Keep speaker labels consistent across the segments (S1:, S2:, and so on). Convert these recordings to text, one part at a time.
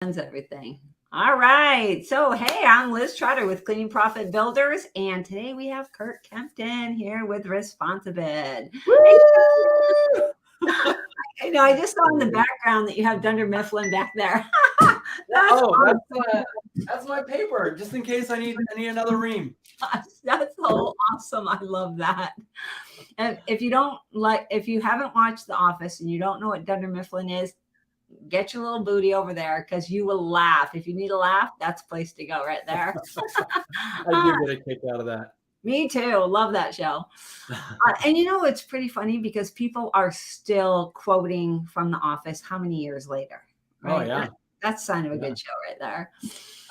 S1: Everything. All right. So, hey, I'm Liz Trotter with Cleaning Profit Builders, and today we have Curt Kempton here with Responsibid. Hey,
S2: Woo!
S1: I just saw in the background that you have Dunder Mifflin back there. That's
S2: Oh,
S1: awesome.
S2: that's my paper, just in case I need another ream.
S1: That's so awesome. I love that. And if you haven't watched The Office and you don't know what Dunder Mifflin is, get your little booty over there because you will laugh. If you need a laugh, that's a place to go right there.
S2: I do get a kick out of that.
S1: Me too. Love that show. And it's pretty funny because people are still quoting from The Office how many years later, right?
S2: Oh yeah.
S1: That's sign of a good show right there.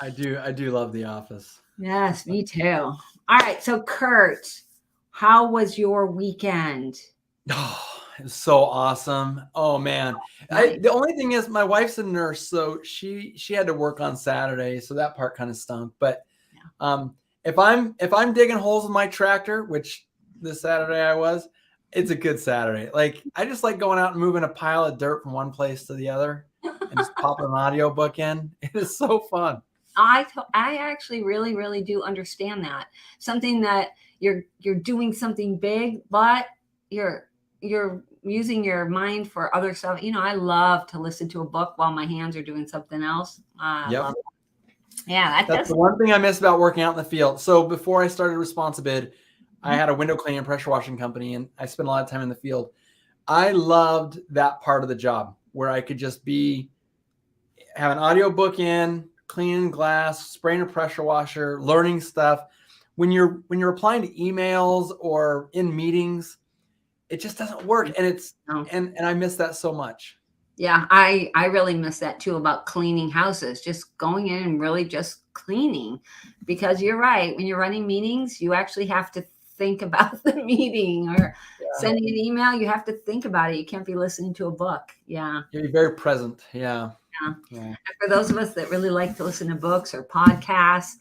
S2: I do love The Office.
S1: Yes, me too. All right. So Curt, how was your weekend?
S2: Oh, it was so awesome. Oh man.
S1: Nice.
S2: The only thing is my wife's a nurse, so she had to work on Saturday, so that part kind of stunk. But if I'm digging holes with my tractor, which this Saturday I was, it's a good Saturday. Like I just like going out and moving a pile of dirt from one place to the other and just popping an audio book in. It is so fun.
S1: I actually really, really do understand that. Something that you're doing something big, but you're using your mind for other stuff. I love to listen to a book while my hands are doing something else.
S2: Yep.
S1: Yeah,
S2: that's the one thing I miss about working out in the field. So before I started Responsibid, I had a window cleaning and pressure washing company, and I spent a lot of time in the field. I loved that part of the job where I could just have an audio book in, cleaning glass, spraying a pressure washer, learning stuff. When you're replying to emails or in meetings, it just doesn't work. And and I miss that so much.
S1: Yeah, I really miss that too about cleaning houses, just going in and really just cleaning, because you're right. When you're running meetings, you actually have to think about the meeting, or sending an email. You have to think about it. You can't be listening to a book. Yeah.
S2: You're very present. Yeah.
S1: And for those of us that really like to listen to books or podcasts,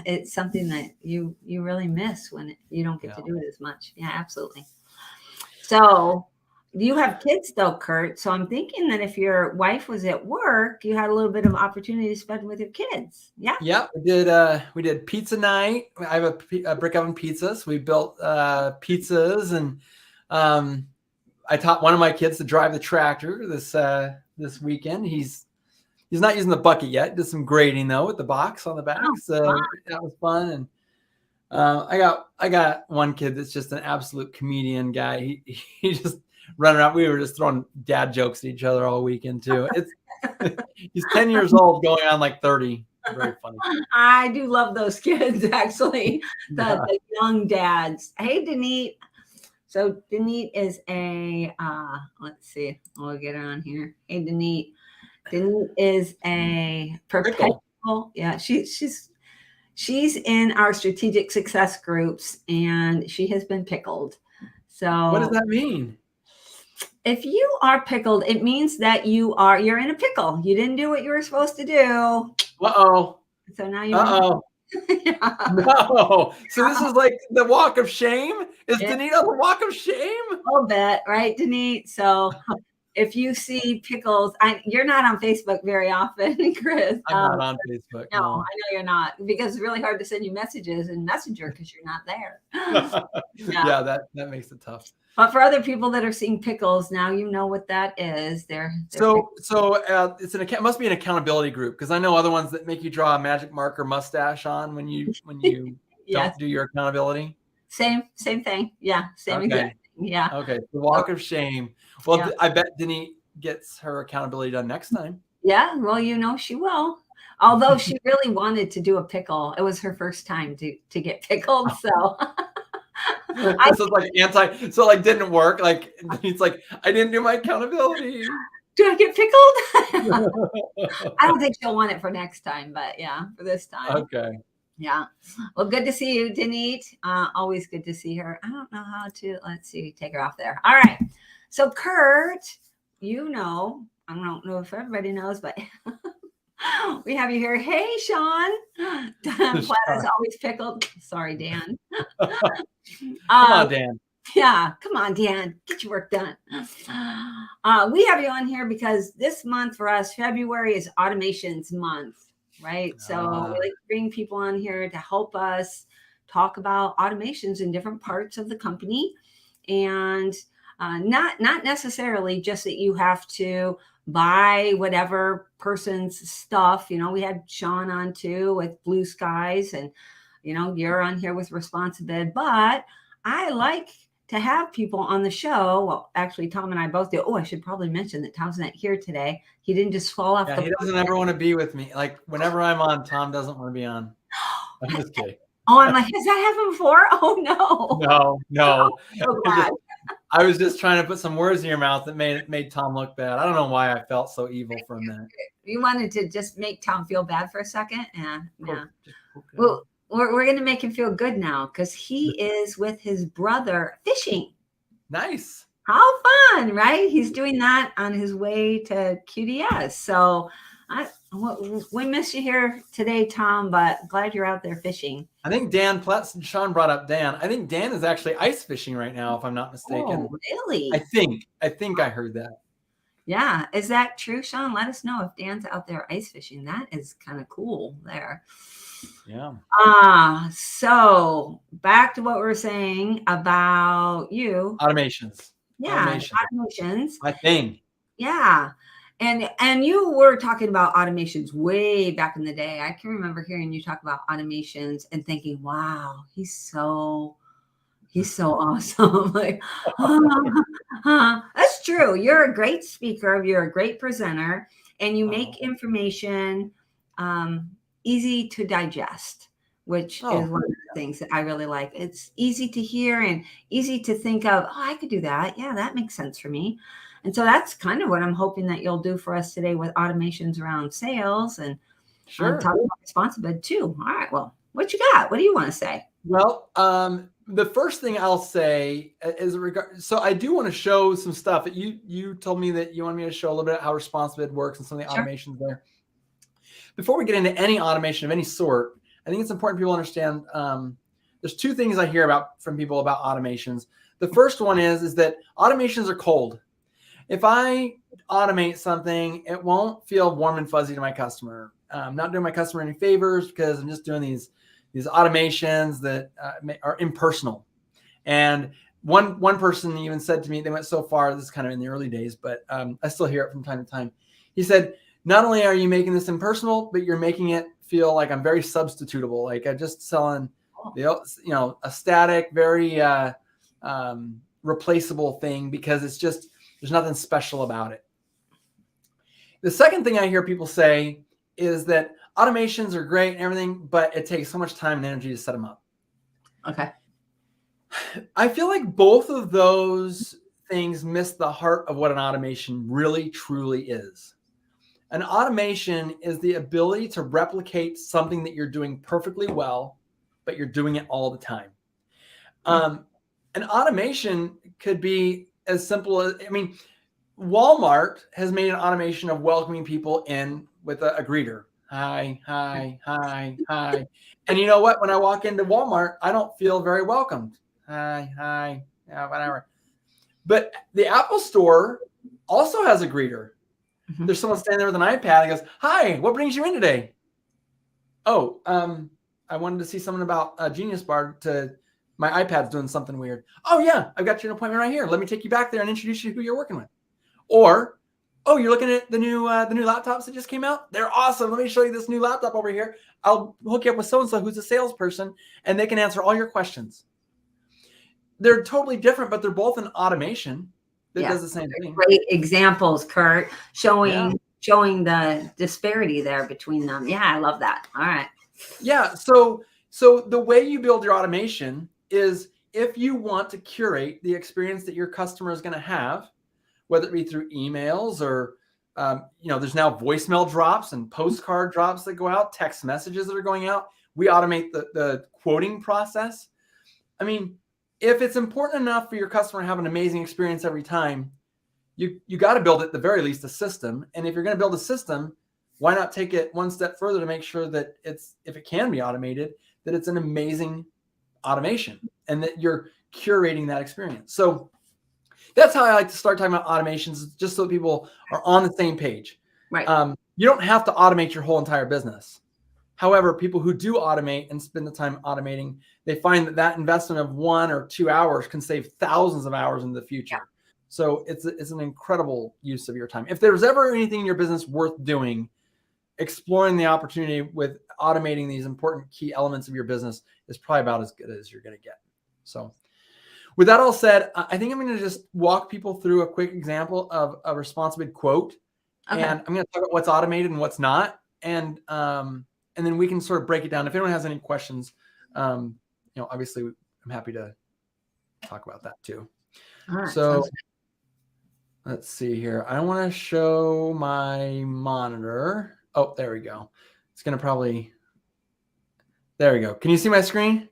S1: it's something that you really miss when you don't get to do it as much. Yeah, absolutely. So you have kids though, Curt. So I'm thinking that if your wife was at work, you had a little bit of opportunity to spend with your kids. Yeah.
S2: Yeah, we did pizza night. I have a brick oven pizza, so we built pizzas, and I taught one of my kids to drive the tractor this weekend. He's not using the bucket yet. Did some grading though with the box on the back, so that was fun. And I got one kid that's just an absolute comedian guy. He just running around. We were just throwing dad jokes at each other all weekend too. He's 10 years old, going on like 30. Very funny.
S1: I do love those kids, actually. The young dads. Hey, Denise. So Denise is a let's see. We'll get her on here. Hey, Denise. Denise is a perpetual. Yeah, she's in our strategic success groups, and she has been pickled. So
S2: what does that mean?
S1: If you are pickled, it means that you're in a pickle. You didn't do what you were supposed to do.
S2: Uh-oh.
S1: So now you
S2: No. So this is like the walk of shame? Is Denise on the walk of shame?
S1: A little bit, right, Denise? So if you see pickles, you're not on Facebook very often, Chris.
S2: I'm not on Facebook.
S1: No, I know you're not, because it's really hard to send you messages in Messenger because you're not there.
S2: Yeah, that makes it tough.
S1: But for other people that are seeing pickles, now you know what that is.
S2: So it must be an accountability group, because I know other ones that make you draw a magic marker mustache on when you don't do your accountability.
S1: Same thing. Yeah, same exact thing. Yeah.
S2: Okay, the walk of shame. Well, I bet Denise gets her accountability done next time.
S1: Yeah, well, she will. Although she really wanted to do a pickle. It was her first time to get pickled, so.
S2: So didn't work. Like it's like, I didn't do my accountability.
S1: Do I get pickled? I don't think she'll want it for next time, but yeah, for this time.
S2: Okay.
S1: Yeah. Well, good to see you, Denise. Always good to see her. I don't know how to, let's see, take her off there. All right. So Curt, I don't know if everybody knows, but we have you here. Hey, Sean. Dan Platt is always pickled. Sorry, Dan.
S2: Come on, Dan.
S1: Yeah, come on, Dan, get your work done. We have you on here because this month for us, February is automations month, right? So we like to bring people on here to help us talk about automations in different parts of the company, and not necessarily just that you have to buy whatever person's stuff. We had Sean on too with Blue Skies, and you're on here with Responsibid, but I like to have people on the show. Well, actually, Tom and I both do. Oh, I should probably mention that Tom's not here today. He didn't just fall off the
S2: he doesn't ever want to be with me. Like whenever I'm on, Tom doesn't want to be on. I'm just kidding.
S1: Oh, I'm like, has that happened before? Oh, no.
S2: No.
S1: So glad.
S2: I was just trying to put some words in your mouth that made Tom look bad. I don't know why I felt so evil for a minute.
S1: You wanted to just make Tom feel bad for a second? Yeah.
S2: Okay.
S1: Well, we're going to make him feel good now because he is with his brother fishing.
S2: Nice.
S1: How fun, right? He's doing that on his way to QDS. So we miss you here today, Tom, but glad you're out there fishing.
S2: I think Sean brought up Dan. I think Dan is actually ice fishing right now, if I'm not mistaken.
S1: Oh, really?
S2: I think I heard that.
S1: Yeah. Is that true, Sean? Let us know if Dan's out there ice fishing. That is kind of cool there.
S2: Yeah.
S1: So back to what we were saying about you.
S2: Automations.
S1: Yeah. Automations.
S2: My thing.
S1: Yeah. And you were talking about automations way back in the day. I can remember hearing you talk about automations and thinking, wow, he's so awesome. Like, that's true. You're a great speaker. You're a great presenter, and you make information easy to digest, which is one of the things that I really like. It's easy to hear and easy to think of. Oh, I could do that. Yeah, that makes sense for me. And so that's kind of what I'm hoping that you'll do for us today with automations around sales and talking about Responsibid too. All right. Well, what you got? What do you want to say?
S2: Well, the first thing I'll say is so I do want to show some stuff that you told me that you wanted me to show a little bit how Responsibid works and some of the automations there. Before we get into any automation of any sort, I think it's important people understand there's two things I hear from people about automations. The first one is that automations are cold. If I automate something, it won't feel warm and fuzzy to my customer. I'm not doing my customer any favors because I'm just doing these automations that are impersonal. And one person even said to me, they went so far, this is kind of in the early days, but I still hear it from time to time. He said, not only are you making this impersonal, but you're making it feel like I'm very substitutable. Like I'm just selling, a static, very replaceable thing because it's just, there's nothing special about it. The second thing I hear people say is that automations are great and everything, but it takes so much time and energy to set them up.
S1: Okay.
S2: I feel like both of those things miss the heart of what an automation really, truly is. An automation is the ability to replicate something that you're doing perfectly well, but you're doing it all the time. An automation could be as simple as, Walmart has made an automation of welcoming people in with a greeter. Hi, hi, hi, hi. And you know what? When I walk into Walmart, I don't feel very welcomed. Hi, hi, yeah, whatever. But the Apple Store also has a greeter. Mm-hmm. There's someone standing there with an iPad and goes, hi, what brings you in today? Oh, I wanted to see something about Genius Bar my iPad's doing something weird. Oh yeah, I've got you an appointment right here. Let me take you back there and introduce you to who you're working with. Or, oh, you're looking at the new laptops that just came out? They're awesome. Let me show you this new laptop over here. I'll hook you up with so-and-so who's a salesperson, and they can answer all your questions. They're totally different, but they're both an automation that does the same thing.
S1: Great examples, Curt, showing the disparity there between them. Yeah, I love that. All right.
S2: Yeah, so the way you build your automation is if you want to curate the experience that your customer is going to have, whether it be through emails or, there's now voicemail drops and postcard drops that go out, text messages that are going out. We automate the quoting process. If it's important enough for your customer to have an amazing experience every time, you got to build at the very least a system. And if you're going to build a system, why not take it one step further to make sure that if it can be automated, that it's an amazing automation and that you're curating that experience. So that's how I like to start talking about automations, just so people are on the same page.
S1: Right.
S2: You don't have to automate your whole entire business. However, people who do automate and spend the time automating, they find that that investment of 1 or 2 hours can save thousands of hours in the future. Yeah. So it's an incredible use of your time. If there's ever anything in your business worth doing, exploring the opportunity with automating these important key elements of your business is probably about as good as you're going to get. So with that all said, I think I'm going to just walk people through a quick example of a Responsibid quote. Okay. And I'm going to talk about what's automated and what's not. And then we can sort of break it down. If anyone has any questions, obviously I'm happy to talk about that too. All right, so let's see here. I want to show my monitor. Oh, there we go. It's going to probably, there we go. Can you see my screen?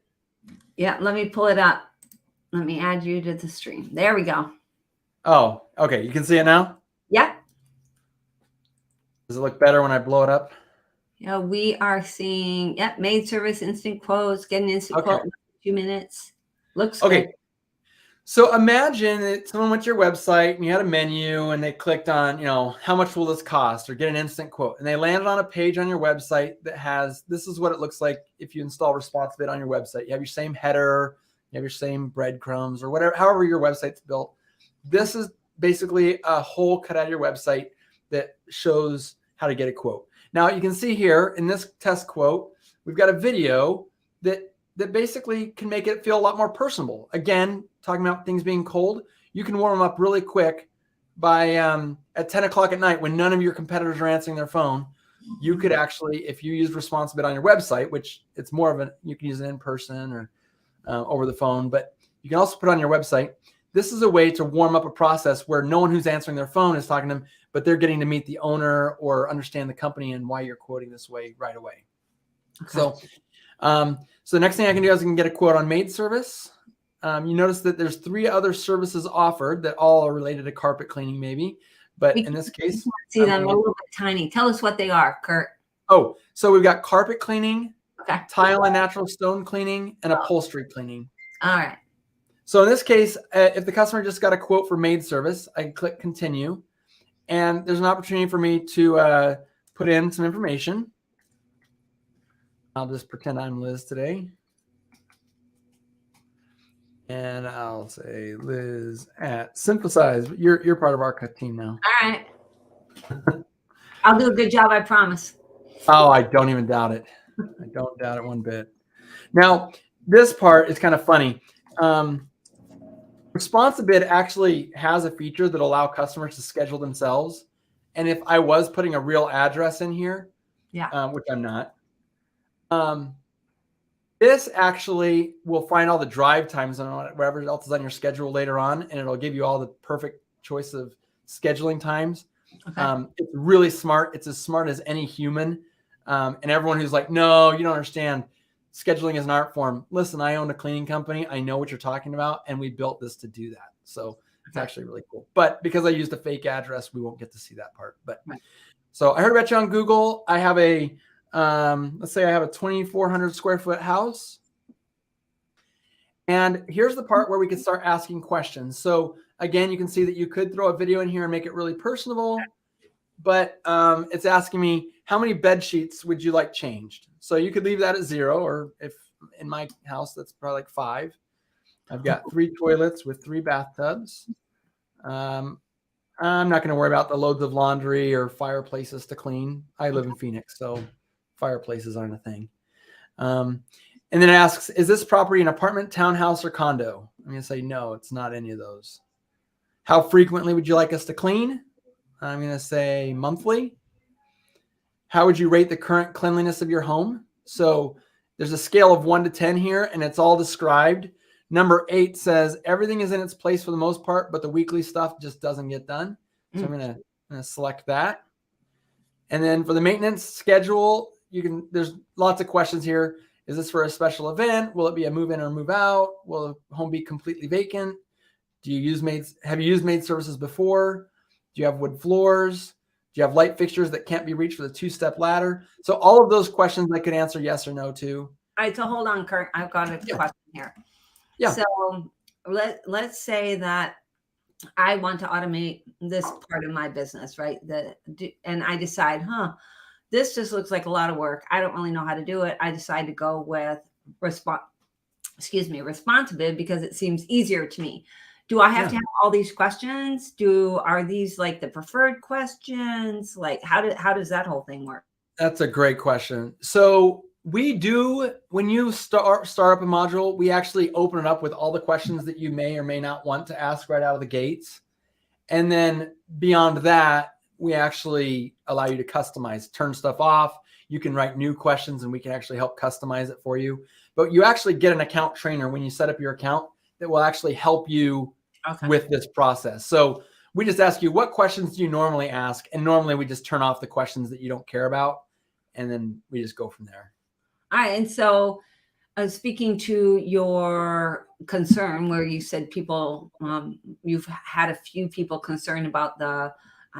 S1: Yeah, let me pull it up. Let me add you to the stream. There we go.
S2: Oh, okay. You can see it now?
S1: Yeah.
S2: Does it look better when I blow it up?
S1: Yeah, we are seeing, maid service, instant quotes, get an instant quote in a few minutes. Looks
S2: okay.
S1: Good.
S2: So imagine that someone went to your website and you had a menu and they clicked on, how much will this cost, or get an instant quote. And they landed on a page on your website that has, this is what it looks like if you install Responsibid on your website. You have your same header, you have your same breadcrumbs or whatever, however your website's built. This is basically a hole cut out of your website that shows how to get a quote. Now you can see here in this test quote, we've got a video that basically can make it feel a lot more personable. Again, talking about things being cold, you can warm them up really quick by at 10 o'clock at night when none of your competitors are answering their phone. You could actually, if you use Responsibid on your website, which it's more of you can use it in person or over the phone, but you can also put it on your website. This is a way to warm up a process where no one who's answering their phone is talking to them, but they're getting to meet the owner or understand the company and why you're quoting this way right away. Okay. So the next thing I can do is I can get a quote on maid service. You notice that there's 3 other services offered that all are related to carpet cleaning maybe, but in this case,
S1: see them a little bit tiny. Tell us what they are, Kurt.
S2: Oh, so we've got carpet cleaning, tile and natural stone cleaning, and upholstery cleaning.
S1: All right.
S2: So in this case, if the customer just got a quote for maid service, I can click continue, and there's an opportunity for me to put in some information. I'll just pretend I'm Liz today. And I'll say Liz at Synthesize. You're part of our team now.
S1: All right. I'll do a good job, I promise.
S2: Oh, I don't even doubt it. I don't doubt it one bit. Now, this part is kind of funny. Responsibid actually has a feature that allow customers to schedule themselves. And if I was putting a real address in here, which I'm not, this actually will find all the drive times and whatever else is on your schedule later on, and it'll give you all the perfect choice of scheduling times. Okay. It's really smart. It's as smart as any human. And everyone who's like, no, you don't understand. Scheduling is an art form. Listen, I own a cleaning company. I know what you're talking about, and we built this to do that. So it's actually really cool. But because I used a fake address, we won't get to see that part. But so I heard about you on Google. I have a let's say I have a 2,400 square foot house. And here's the part where we can start asking questions. So again, you can see that you could throw a video in here and make it really personable, but it's asking me, how many bed sheets would you like changed? So you could leave that at 0, or if in my house, that's probably like 5. I've got 3 toilets with 3 bathtubs. I'm not going to worry about the loads of laundry or fireplaces to clean. I live in Phoenix, so fireplaces aren't a thing. And then it asks, is this property an apartment, townhouse, or condo? I'm going to say, no, it's not any of those. How frequently would you like us to clean? I'm going to say monthly. How would you rate the current cleanliness of your home? So there's a scale of 1 to 10 here, and it's all described. Number 8 says everything is in its place for the most part, but the weekly stuff just doesn't get done. So I'm going to select that. And then for the maintenance schedule, there's lots of questions here. Is this for a special event? Will it be a move in or move out? Will the home be completely vacant? Have you used maid services before? Do you have wood floors? Do you have light fixtures that can't be reached with a 2-step ladder? So all of those questions I could answer yes or no to.
S1: All right, so hold on, Kurt. I've got a question here.
S2: Yeah.
S1: So let's say that I want to automate this part of my business, right? And I decide, this just looks like a lot of work. I don't really know how to do it. I decide to go with Responsibid because it seems easier to me. Do I have to have all these questions? Are these like the preferred questions? Like how does that whole thing work?
S2: That's a great question. So we do, when you start up a module, we actually open it up with all the questions that you may or may not want to ask right out of the gates. And then beyond that, we actually allow you to customize, turn stuff off. You can write new questions and we can actually help customize it for you. But you actually get an account trainer when you set up your account that will actually help you with this process. So we just ask you, what questions do you normally ask? And normally we just turn off the questions that you don't care about. And then we just go from there.
S1: All right. And so speaking to your concern where you said people, you've had a few people concerned about the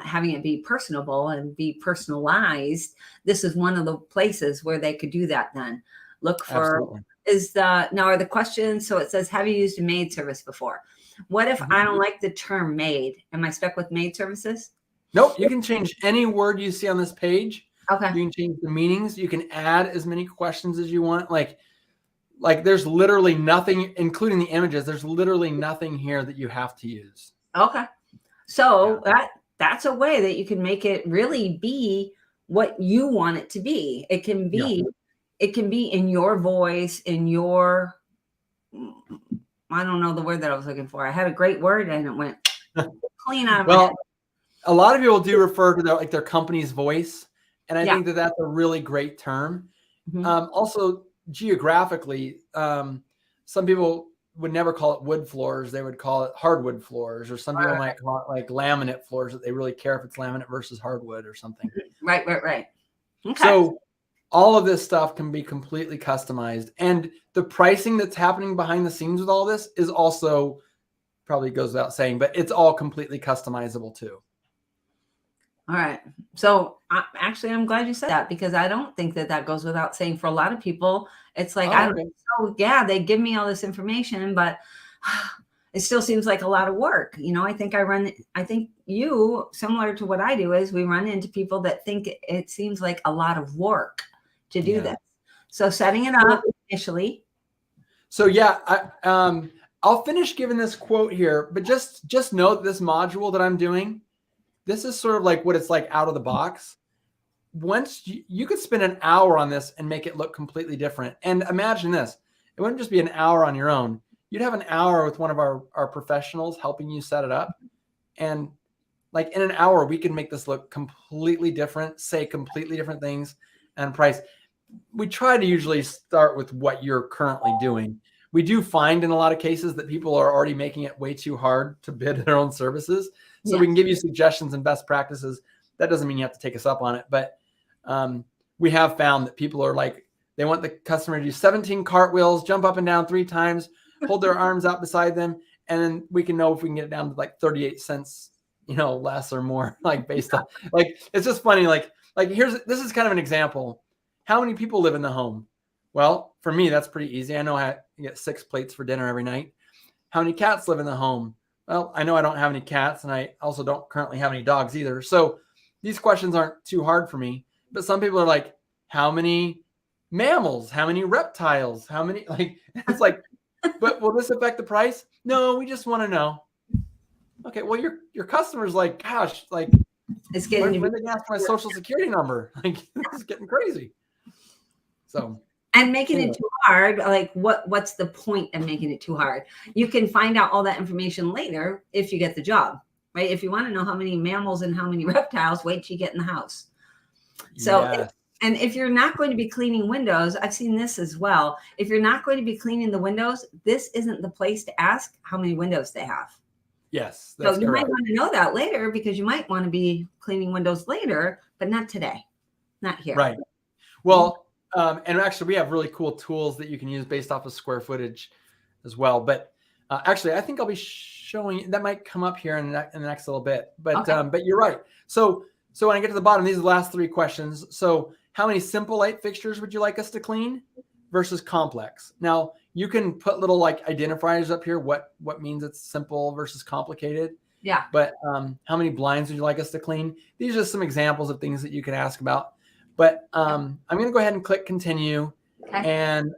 S1: having it be personable and be personalized. This is one of the places where they could do that. Then look for now are the questions. So it says, have you used a maid service before? What if I don't like the term maid? Am I stuck with maid services?
S2: Nope. You can change any word you see on this page.
S1: Okay.
S2: You can change the meanings. You can add as many questions as you want. Like there's literally nothing, including the images. There's literally nothing here that you have to use.
S1: Okay. So that's a way that you can make it really be what you want it to be. It can be, in your voice, in your, I don't know the word that I was looking for. I had a great word and it went clean out of my head.
S2: A lot of people do refer to their company's voice. And I think that that's a really great term. Also, geographically, some people would never call it wood floors. They would call it hardwood floors, or some people might call it like laminate floors, that they really care if it's laminate versus hardwood or something.
S1: Right. Okay.
S2: So all of this stuff can be completely customized. And the pricing that's happening behind the scenes with all this is also, probably goes without saying, but it's all completely customizable too.
S1: All right. So actually, I'm glad you said that, because I don't think that goes without saying. For a lot of people, it's like, they give me all this information, but it still seems like a lot of work. I think you, similar to what I do, is we run into people that think it seems like a lot of work to do this. So setting it up initially.
S2: So I'll finish giving this quote here, but just note this module that I'm doing. This is sort of like what it's like out of the box. Once you could spend an hour on this and make it look completely different. And imagine this, it wouldn't just be an hour on your own. You'd have an hour with one of our professionals helping you set it up. And like in an hour, we can make this look completely different, say completely different things, and price. We try to usually start with what you're currently doing. We do find in a lot of cases that people are already making it way too hard to bid their own services. So we can give you suggestions and best practices. That doesn't mean you have to take us up on it. But we have found that people are like, they want the customer to do 17 cartwheels, jump up and down 3 times, hold their arms out beside them. And then we can know if we can get it down to like 38 cents, less or more, like based on, like, it's just funny. Like this is kind of an example. How many people live in the home? Well, for me, that's pretty easy. I know I get 6 plates for dinner every night. How many cats live in the home? Well, I know I don't have any cats, and I also don't currently have any dogs either. So these questions aren't too hard for me. But some people are like, how many mammals? How many reptiles? How many? Like, it's like, but will this affect the price? No, we just want to know. Okay, well, your customer's like, gosh, like,
S1: it's getting
S2: when they ask for my social security number, like, it's getting crazy. So.
S1: And making it too hard, like what's the point of making it too hard? You can find out all that information later if you get the job, right? If you want to know how many mammals and how many reptiles, wait till you get in the house. So, and if you're not going to be cleaning windows, I've seen this as well. If you're not going to be cleaning the windows, this isn't the place to ask how many windows they have.
S2: Yes.
S1: So you might want to know that later, because you might want to be cleaning windows later, but not today, not here.
S2: Right. Well, and actually, we have really cool tools that you can use based off of square footage as well. But actually, I think I'll be showing that might come up here in the next little bit. But but you're right. So when I get to the bottom, these are the last 3 questions. So how many simple light fixtures would you like us to clean? versus complex. Now you can put little like identifiers up here. What means it's simple versus complicated.
S1: Yeah.
S2: But how many blinds would you like us to clean? These are just some examples of things that you can ask about. But I'm going to go ahead and click continue.
S1: Okay.
S2: And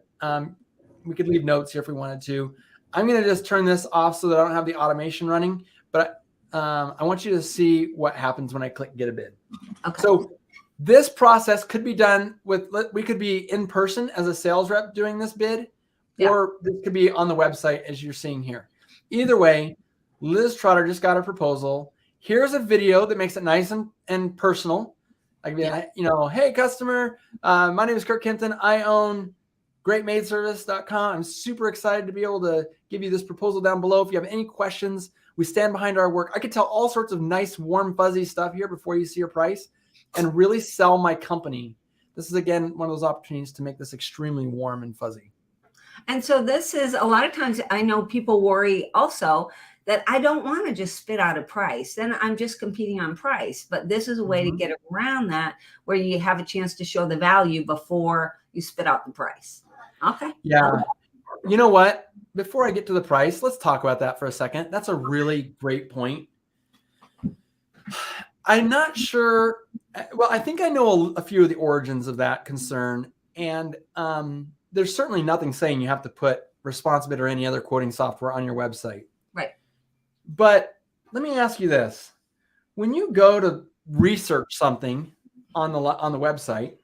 S2: we could leave notes here if we wanted to. I'm going to just turn this off so that I don't have the automation running. But I want you to see what happens when I click get a bid.
S1: Okay.
S2: So this process could be done with, we could be in person as a sales rep doing this bid, or this could be on the website as you're seeing here. Either way, Liz Trotter just got a proposal. Here's a video that makes it nice and personal. I can be like, hey customer, my name is Curt Kempton. I own greatmaidservice.com. I'm super excited to be able to give you this proposal down below. If you have any questions, we stand behind our work. I could tell all sorts of nice, warm, fuzzy stuff here before you see your price and really sell my company. This is, again, one of those opportunities to make this extremely warm and fuzzy.
S1: And so this is a lot of times I know people worry also that I don't want to just spit out a price. Then I'm just competing on price. But this is a way to get around that where you have a chance to show the value before you spit out the price. Okay.
S2: Yeah. You know what? Before I get to the price, let's talk about that for a second. That's a really great point. I'm not sure. Well, I think I know a few of the origins of that concern. And there's certainly nothing saying you have to put Responsibid or any other quoting software on your website.
S1: Right.
S2: But let me ask you this. When you go to research something on the website,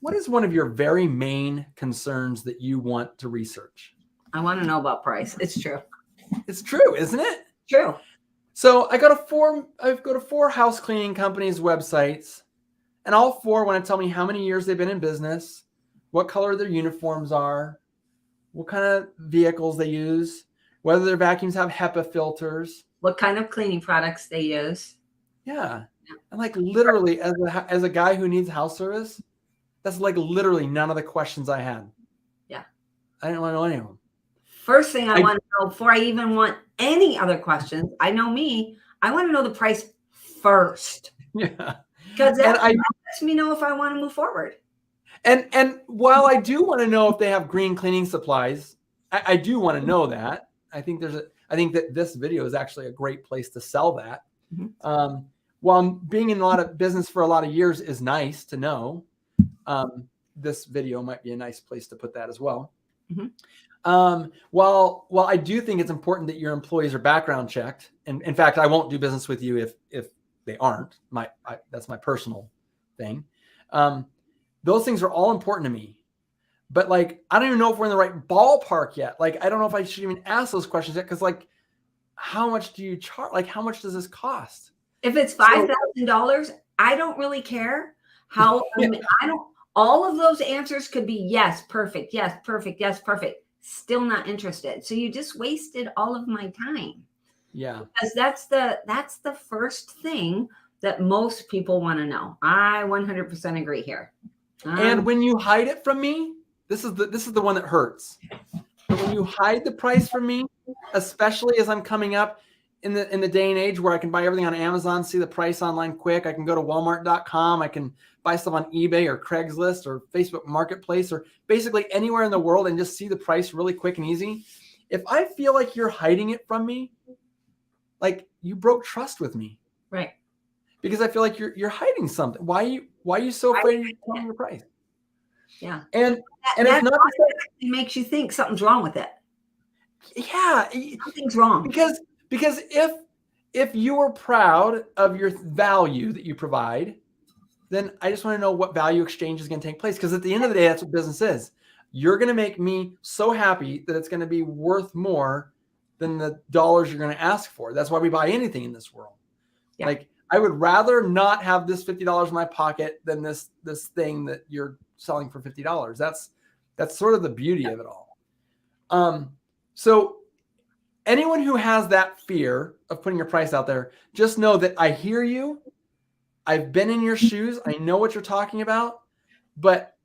S2: what is one of your very main concerns that you want to research?
S1: I want to know about price. It's true.
S2: It's true, isn't it?
S1: True.
S2: So I go to four house cleaning companies' websites, and all four want to tell me how many years they've been in business, what color their uniforms are, what kind of vehicles they use, whether their vacuums have HEPA filters,
S1: what kind of cleaning products they use.
S2: Yeah. And like literally as a guy who needs house service, that's like literally none of the questions I had.
S1: Yeah.
S2: I didn't want to know any of them.
S1: First thing I want to know before I even want any other questions, I know me, I want to know the price first.
S2: Yeah.
S1: Because that lets me know if I want to move forward.
S2: And while I do want to know if they have green cleaning supplies, I do want to know that. I think that this video is actually a great place to sell that. Mm-hmm. While being in a lot of business for a lot of years is nice to know, this video might be a nice place to put that as well. Mm-hmm. While I do think it's important that your employees are background checked, and in fact, I won't do business with you if they aren't. That's my personal thing. Those things are all important to me. But like, I don't even know if we're in the right ballpark yet. Like, I don't know if I should even ask those questions yet. Because like, how much do you charge? Like, how much does this cost?
S1: If it's $5,000, I don't really care how, all of those answers could be yes, perfect, yes, perfect, yes, perfect. Still not interested. So you just wasted all of my time.
S2: Yeah.
S1: Because that's the first thing that most people want to know. I 100% agree here.
S2: And when you hide it from me, this is the one that hurts. But when you hide the price from me, especially as I'm coming up in the day and age where I can buy everything on Amazon, see the price online quick. I can go to Walmart.com. I can buy stuff on eBay or Craigslist or Facebook Marketplace or basically anywhere in the world and just see the price really quick and easy. If I feel like you're hiding it from me, like you broke trust with me.
S1: Right.
S2: Because I feel like you're hiding something. Why are you so afraid of telling your price?
S1: Yeah.
S2: And it's not
S1: it makes you think something's wrong with it.
S2: Yeah.
S1: Something's wrong.
S2: Because if you are proud of your value that you provide, then I just want to know what value exchange is going to take place. Because at the end of the day, that's what business is. You're going to make me so happy that it's going to be worth more than the dollars you're going to ask for. That's why we buy anything in this world. Yeah. Like, I would rather not have this $50 in my pocket than this thing that you're selling for $50. That's sort of the beauty of it all. So anyone who has that fear of putting your price out there, just know that I hear you. I've been in your shoes. I know what you're talking about, but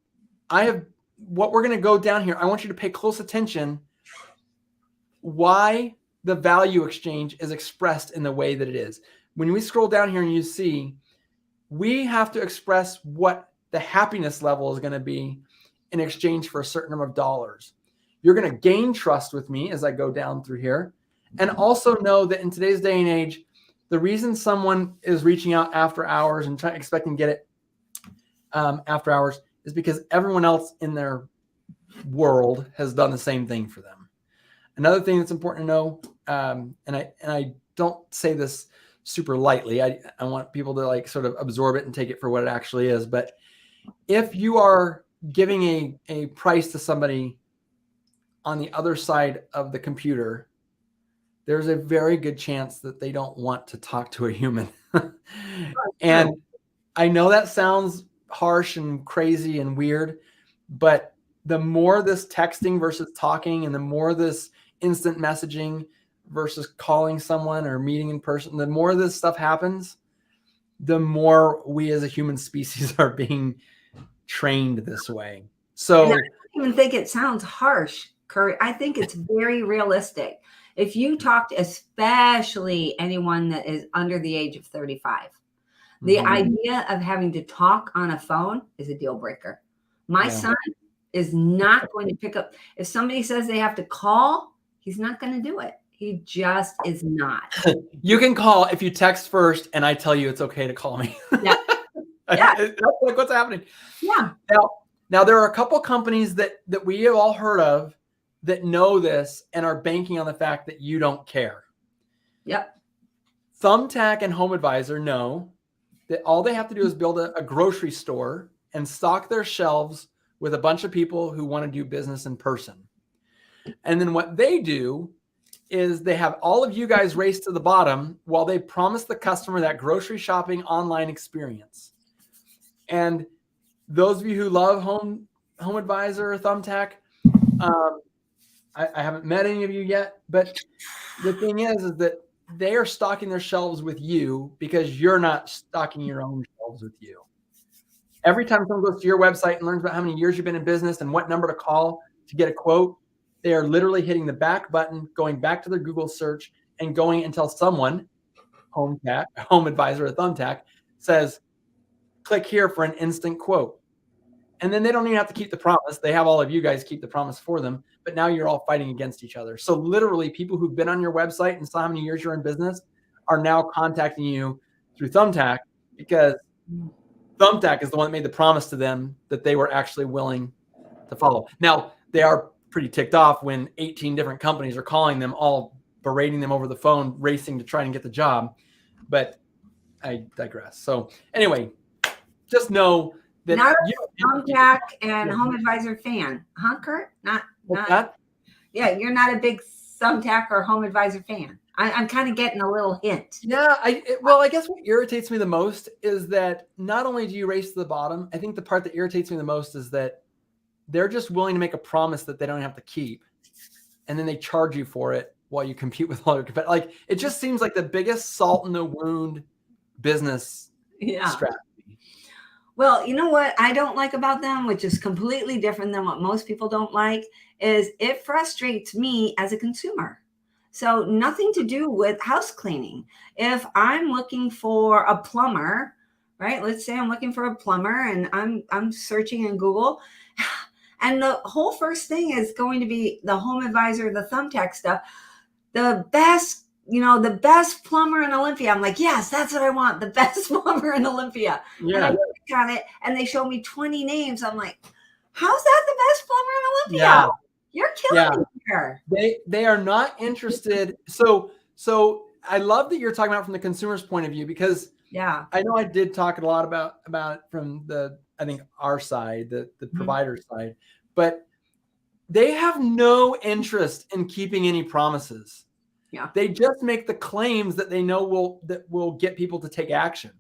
S2: what we're going to go down here. I want you to pay close attention why the value exchange is expressed in the way that it is. When we scroll down here and you see, we have to express what the happiness level is going to be in exchange for a certain number of dollars. You're going to gain trust with me as I go down through here. And also know that in today's day and age, the reason someone is reaching out after hours and expecting to get it after hours is because everyone else in their world has done the same thing for them. Another thing that's important to know, and I don't say this super lightly. I want people to like sort of absorb it and take it for what it actually is. But if you are giving a price to somebody on the other side of the computer, there's a very good chance that they don't want to talk to a human. And I know that sounds harsh and crazy and weird, but the more this texting versus talking, and the more this instant messaging versus calling someone or meeting in person, the more this stuff happens, the more we as a human species are being trained this way. So
S1: and I don't even think it sounds harsh, Curt. I think it's very realistic. If you talk to especially anyone that is under the age of 35, the idea of having to talk on a phone is a deal breaker. My son is not going to pick up. If somebody says they have to call, he's not going to do it. He just is not.
S2: You can call if you text first and I tell you it's okay to call me.
S1: Yeah. Yeah.
S2: That's like what's happening.
S1: Yeah.
S2: Now there are a couple companies that we have all heard of that know this and are banking on the fact that you don't care.
S1: Yep.
S2: Thumbtack and Home Advisor know that all they have to do is build a grocery store and stock their shelves with a bunch of people who want to do business in person. And then what they do is they have all of you guys race to the bottom while they promise the customer that grocery shopping online experience. And those of you who love Home Advisor or Thumbtack, I haven't met any of you yet, but the thing is that they are stocking their shelves with you because you're not stocking your own shelves with you. Every time someone goes to your website and learns about how many years you've been in business and what number to call to get a quote, they are literally hitting the back button, going back to their Google search and going until someone, Home Advisor or Thumbtack, says, click here for an instant quote. And then they don't even have to keep the promise. They have all of you guys keep the promise for them, but now you're all fighting against each other. So literally people who've been on your website and saw how many years you're in business are now contacting you through Thumbtack because Thumbtack is the one that made the promise to them that they were actually willing to follow. Now, they are pretty ticked off when 18 different companies are calling them, all berating them over the phone, racing to try and get the job. But I digress. So anyway, just know that
S1: not a Thumbtack and Home Advisor fan, huh, Curt? Not. Yeah, you're not a big Thumbtack or Home Advisor fan. I'm kind of getting a little hint.
S2: Yeah, I guess what irritates me the most is that not only do you race to the bottom, I think the part that irritates me the most is that they're just willing to make a promise that they don't have to keep, and then they charge you for it while you compete with all your competitors. Like, it just seems like the biggest salt in the wound business strategy.
S1: Well, you know what I don't like about them, which is completely different than what most people don't like, is it frustrates me as a consumer. So nothing to do with house cleaning. If I'm looking for a plumber, right? Let's say I'm looking for a plumber and I'm searching in Google, and the whole first thing is going to be the Home Advisor, the Thumbtack stuff, the best plumber in Olympia. I'm like, yes, that's what I want. The best plumber in Olympia.
S2: Yeah.
S1: And I click on it and they show me 20 names. I'm like, how's that the best plumber in Olympia?
S2: Yeah.
S1: You're killing me here.
S2: They are not interested. So I love that you're talking about from the consumer's point of view, because I know I did talk a lot about it from our side, the provider side, but they have no interest in keeping any promises.
S1: Yeah.
S2: They just make the claims that they know will get people to take action.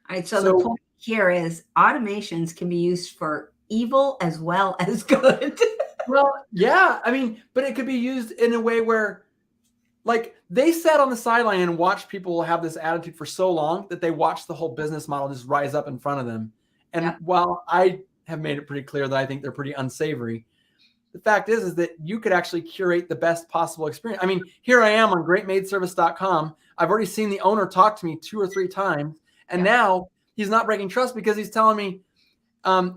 S1: All right. So the point here is automations can be used for evil as well as good.
S2: Well, yeah. I mean, but it could be used in a way where, like, they sat on the sideline and watched people have this attitude for so long that they watched the whole business model just rise up in front of them. And while I have made it pretty clear that I think they're pretty unsavory, the fact is that you could actually curate the best possible experience. I mean, here I am on greatmaidservice.com. I've already seen the owner talk to me 2 or 3 times. And now he's not breaking trust because he's telling me,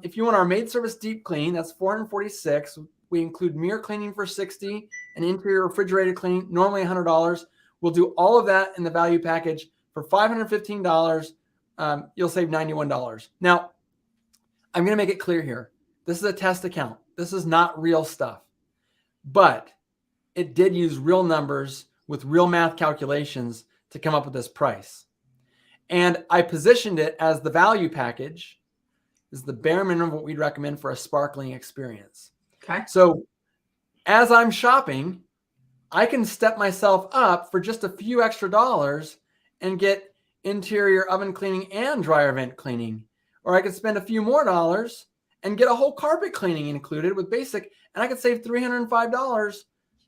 S2: If you want our maid service deep clean, that's $446. We include mirror cleaning for $60 and interior refrigerator cleaning, normally $100. We'll do all of that in the value package for $515. You'll save $91. Now, I'm going to make it clear here. This is a test account. This is not real stuff, but it did use real numbers with real math calculations to come up with this price. And I positioned it as the value package is the bare minimum of what we'd recommend for a sparkling experience.
S1: Okay.
S2: So as I'm shopping, I can step myself up for just a few extra dollars and get interior oven cleaning and dryer vent cleaning. Or I could spend a few more dollars and get a whole carpet cleaning included with basic, and I could save $305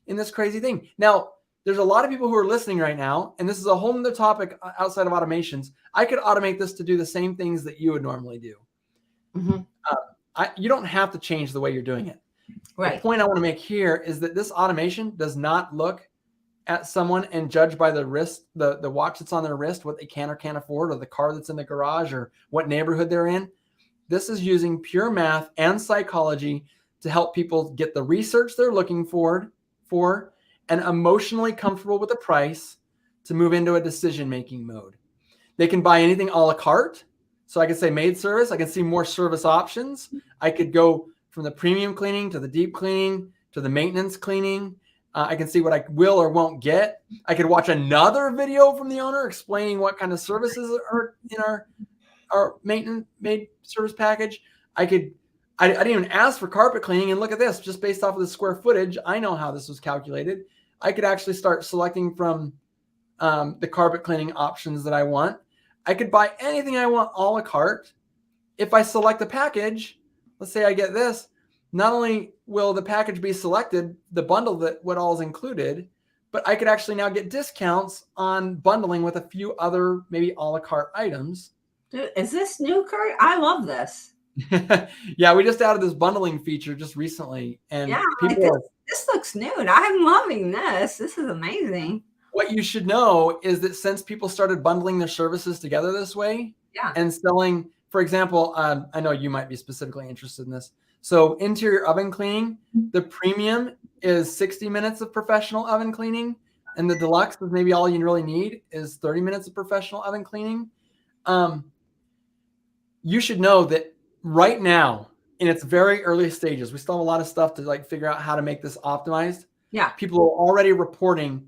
S2: in this crazy thing. Now, there's a lot of people who are listening right now, and this is a whole other topic outside of automations. I could automate this to do the same things that you would normally do. You don't have to change the way you're doing it. Right. The point I want to make here is that this automation does not look at someone and judge by the wrist, the watch that's on their wrist, what they can or can't afford, or the car that's in the garage, or what neighborhood they're in. This is using pure math and psychology to help people get the research they're looking for and emotionally comfortable with the price to move into a decision-making mode. They can buy anything a la carte. So I could say maid service. I can see more service options. I could go from the premium cleaning to the deep cleaning to the maintenance cleaning. I can see what I will or won't get. I could watch another video from the owner explaining what kind of services are in our maintenance maid service package. I didn't even ask for carpet cleaning, and look at this, just based off of the square footage, I know how this was calculated. I could actually start selecting from the carpet cleaning options that I want. I could buy anything I want a la carte. If I select a package, let's say I get this, not only will the package be selected, the bundle that what all is included, but I could actually now get discounts on bundling with a few other maybe a la carte items.
S1: Dude, is this new, Curt? I love this.
S2: Yeah, we just added this bundling feature just recently. And
S1: yeah, this looks new. I'm loving this. This is amazing.
S2: What you should know is that since people started bundling their services together this way and selling, for example, I know you might be specifically interested in this. So interior oven cleaning, the premium is 60 minutes of professional oven cleaning, and the deluxe is maybe all you really need is 30 minutes of professional oven cleaning. You should know that right now, in its very early stages, we still have a lot of stuff to figure out how to make this optimized.
S1: Yeah.
S2: People are already reporting.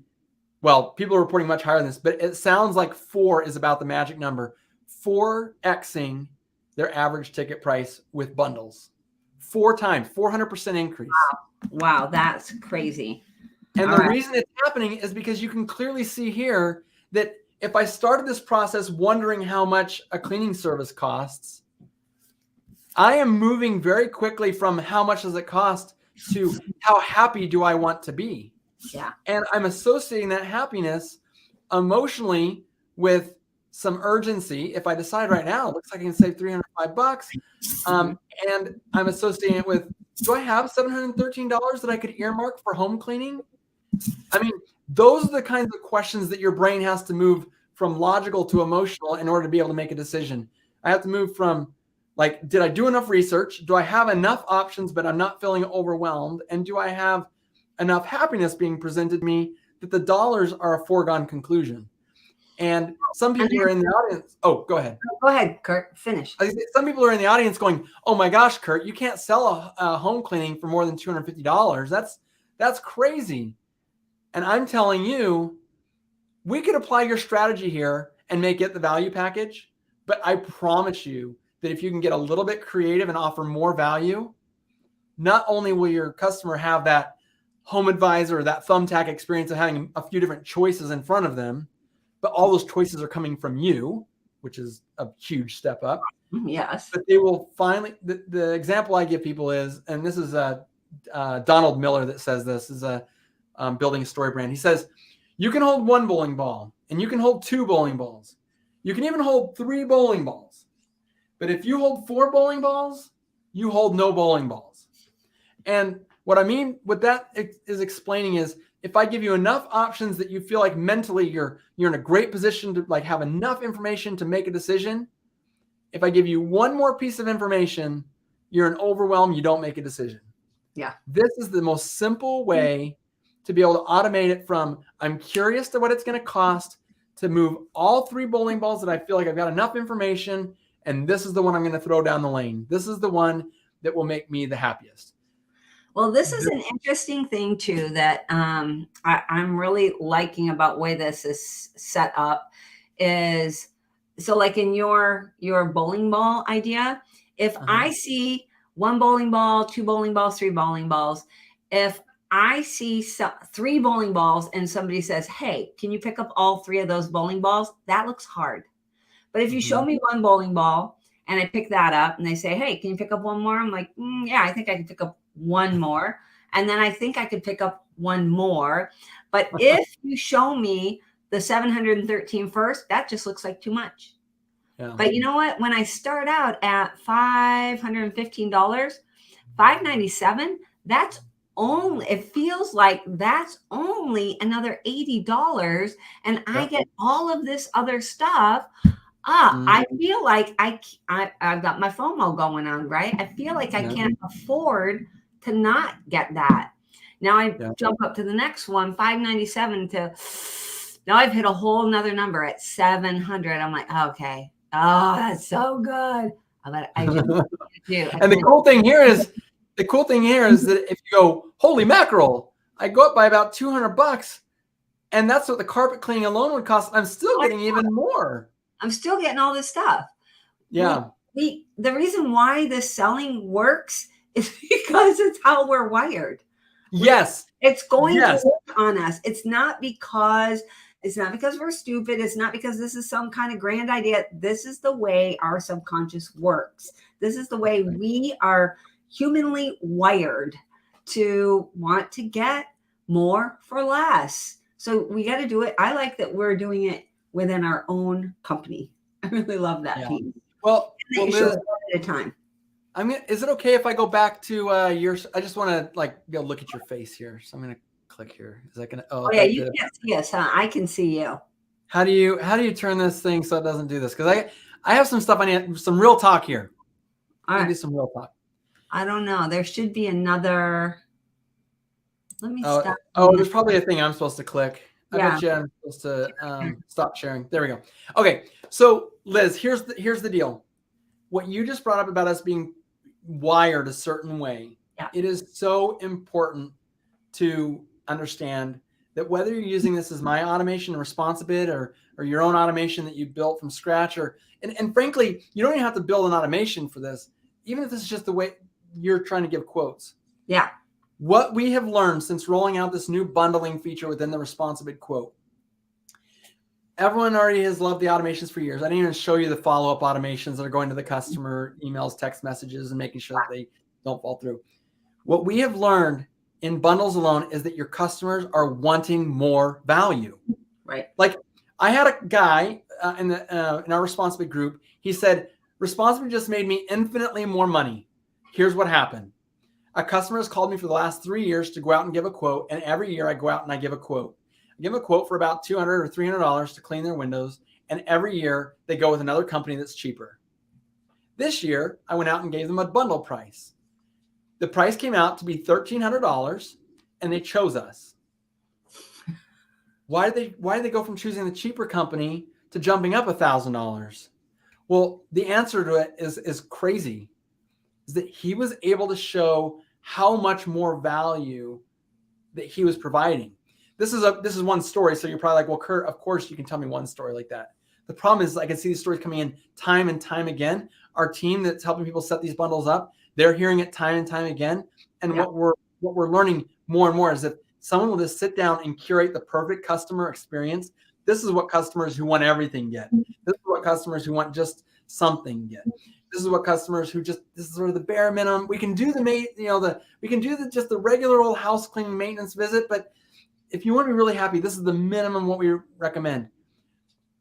S2: Well, people are reporting much higher than this, but it sounds like 4 is about the magic number. 4xing their average ticket price with bundles. 4 times, 400% increase.
S1: Wow, that's crazy.
S2: And the reason it's happening is because you can clearly see here that if I started this process wondering how much a cleaning service costs, I am moving very quickly from how much does it cost to how happy do I want to be.
S1: Yeah.
S2: And I'm associating that happiness emotionally with some urgency. If I decide right now, it looks like I can save $305. And I'm associating it with, do I have $713 that I could earmark for home cleaning? I mean, those are the kinds of questions that your brain has to move from logical to emotional in order to be able to make a decision. I have to move from did I do enough research? Do I have enough options, but I'm not feeling overwhelmed? And do I have enough happiness being presented to me that the dollars are a foregone conclusion? And some people are in the audience. Oh, go ahead.
S1: Go ahead, Curt. Finish.
S2: Some people are in the audience going, "Oh my gosh, Curt, you can't sell a home cleaning for more than $250. That's crazy." And I'm telling you, we could apply your strategy here and make it the value package. But I promise you that if you can get a little bit creative and offer more value, not only will your customer have that home advisor or that thumbtack experience of having a few different choices in front of them, but all those choices are coming from you, which is a huge step up.
S1: Yes.
S2: But they will finally, the example I give people is, and this is Donald Miller that says this, is building a story brand. He says, you can hold 1 bowling ball and you can hold 2 bowling balls. You can even hold 3 bowling balls. But if you hold 4 bowling balls, you hold no bowling balls. And what I mean with that is explaining is, if I give you enough options that you feel like mentally you're in a great position to have enough information to make a decision, if I give you one more piece of information, you're in overwhelm, you don't make a decision.
S1: Yeah.
S2: This is the most simple way to be able to automate it from I'm curious to what it's going to cost to move all 3 bowling balls that I feel like I've got enough information, and this is the one I'm going to throw down the lane. This is the one that will make me the happiest.
S1: Well, this is an interesting thing too that I'm really liking about the way this is set up is, so like in your bowling ball idea, if I see 1 bowling ball, 2 bowling balls, 3 bowling balls, if I see 3 bowling balls and somebody says, hey, can you pick up all 3 of those bowling balls? That looks hard. But if you show me 1 bowling ball and I pick that up and they say, hey, can you pick up 1 more? I'm like, yeah, I think I can pick up 1 more. And then I think I could pick up 1 more. But if you show me the 713 first, that just looks like too much. Yeah. But you know what? When I start out at $515, $597, that's only, it feels like that's only another $80. And I get all of this other stuff. I feel like I've got my FOMO going on, right? I feel like I can't afford to not get that. Now I jump up to the next one, 597 to, now I've hit a whole nother number at 700. I'm like, okay. Oh, that's so good. I just do.
S2: And the cool thing here is that if you go, holy mackerel, I go up by about $200, and that's what the carpet cleaning alone would cost. I'm still getting even more. I'm
S1: still getting all this stuff.
S2: Yeah.
S1: The reason why this selling works is because it's how we're wired.
S2: Yes.
S1: It's going to work on us. It's not because we're stupid. It's not because this is some kind of grand idea. This is the way our subconscious works. This is the way we are humanly wired to want to get more for less. So we got to do it. I like that we're doing it within our own company. I really love that piece.
S2: Well,
S1: Liz, at a time.
S2: Is it okay if I go back to yours? I just want to go look at your face here. So I'm going to click here. Is that going to?
S1: Oh yeah, you can't see us, huh? I can see you.
S2: How do you turn this thing so it doesn't do this? Because I have some stuff I need, some real talk here.
S1: All right.
S2: Do some real talk.
S1: I don't know. There should be another. Let me stop.
S2: Oh, there's probably a thing I'm supposed to click. I bet you I'm supposed to stop sharing. There we go. Okay, so Liz, here's the deal. What you just brought up about us being wired a certain way, it is so important to understand that whether you're using this as my automation in Responsibid or your own automation that you built from scratch, and frankly, you don't even have to build an automation for this, even if this is just the way you're trying to give quotes.
S1: Yeah.
S2: What we have learned since rolling out this new bundling feature within the Responsibid quote, everyone already has loved the automations for years. I didn't even show you the follow-up automations that are going to the customer, emails, text messages, and making sure that they don't fall through. What we have learned in bundles alone is that your customers are wanting more value.
S1: Right.
S2: Like I had a guy in our Responsibid group. He said, Responsibid just made me infinitely more money. Here's what happened. A customer has called me for the last 3 years to go out and give a quote. And every year I go out and I give a quote. I give them a quote for about $200 or $300 to clean their windows. And every year they go with another company that's cheaper. This year I went out and gave them a bundle price. The price came out to be $1,300 and they chose us. Why did they go from choosing the cheaper company to jumping up $1,000? Well, the answer to it is crazy. Is that he was able to show how much more value that he was providing. This is one story. So you're probably like, well, Curt, of course you can tell me one story like that. The problem is I can see these stories coming in time and time again. Our team that's helping people set these bundles up, they're hearing it time and time again. And what we're learning more and more is that someone will just sit down and curate the perfect customer experience. This is what customers who want everything get. This is what customers who want just something get. This is what customers who this is sort of the bare minimum. We can do just the regular old house cleaning maintenance visit, but if you want to be really happy, this is the minimum what we recommend.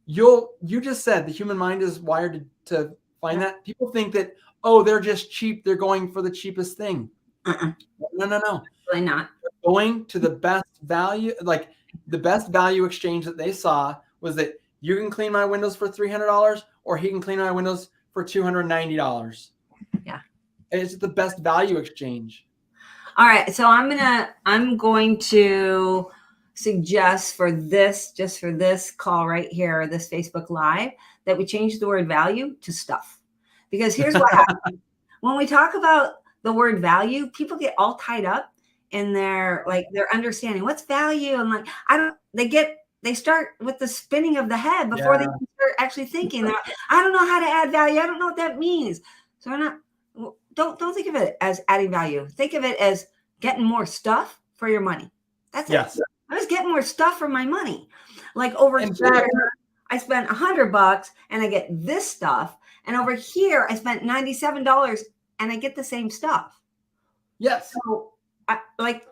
S2: You just said the human mind is wired to find that. People think that, oh, they're just cheap. They're going for the cheapest thing. No.
S1: Really not.
S2: They're going to the best value, like the best value exchange that they saw was that you can clean my windows for $300 or he can clean my windows for $290.
S1: Yeah.
S2: And it's the best value exchange.
S1: All right. So I'm going to suggest for this, just for this call right here, this Facebook Live, that we change the word value to stuff. Because here's what happens. When we talk about the word value, people get all tied up in their understanding. What's value? And like, they start with the spinning of the head before they start actually thinking. I don't know how to add value. I don't know what that means. So don't think of it as adding value. Think of it as getting more stuff for your money. That's it. I was getting more stuff for my money. Like over here, I spent $100 and I get this stuff. And over here, I spent $97 and I get the same stuff.
S2: Yes.
S1: So